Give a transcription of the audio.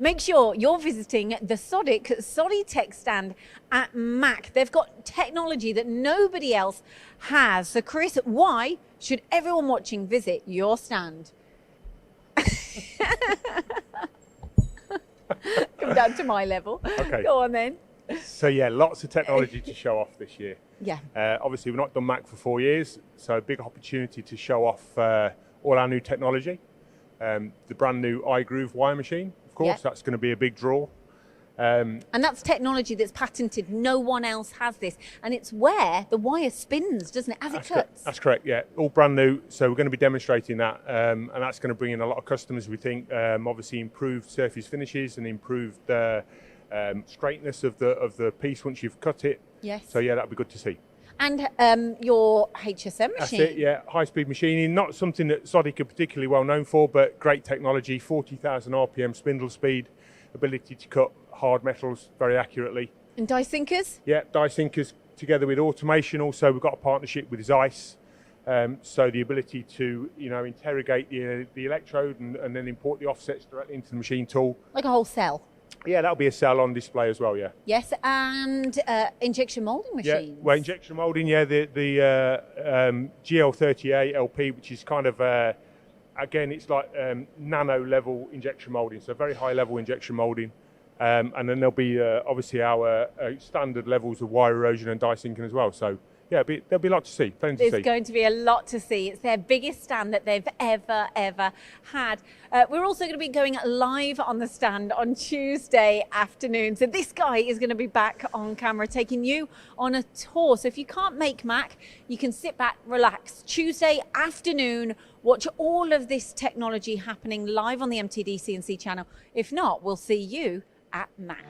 make sure you're visiting the Sodi-Tech stand at MAC. They've got technology that nobody else has. So Chris, why should everyone watching visit your stand? Come down to my level. Okay. Go on then. So yeah, lots of technology to show off this year. Yeah. Obviously, we've not done Mac for 4 years, so a big opportunity to show off all our new technology. The brand new iGroove wire machine, of course, Yeah. that's going to be a big draw. And that's technology that's patented. No one else has this. And it's where the wire spins, doesn't it, as it cuts? That's correct, yeah. All brand new, so we're going to be demonstrating that, and that's going to bring in a lot of customers, we think. Obviously, improved surface finishes and improved straightness of the piece once you've cut it. Yes. So yeah, that'd be good to see. And your HSM machine. That's it, yeah. High-speed machining, not something that Sodi-Tech are particularly well known for, but great technology, 40,000 RPM spindle speed, ability to cut hard metals very accurately. And die sinkers? Yeah, die sinkers together with automation. Also, we've got a partnership with Zeiss, so the ability to, interrogate the electrode and then import the offsets directly into the machine tool. Like a whole cell? Yeah, that'll be a cell on display as well, yeah. Yes, and injection moulding machines. Yeah, well, injection moulding, yeah, the GL38 LP, which is kind of, again, it's like nano level injection moulding, so very high level injection moulding. And then there'll be obviously our standard levels of wire erosion and die sinking as well. So yeah, there'll be a lot to see, plenty to see. There's going to be a lot to see. It's their biggest stand that they've ever had. We're also going to be going live on the stand on Tuesday afternoon. So this guy is going to be back on camera taking you on a tour. So if you can't make Mac, you can sit back, relax. Tuesday afternoon, watch all of this technology happening live on the MTD CNC channel. If not, we'll see you at Mac.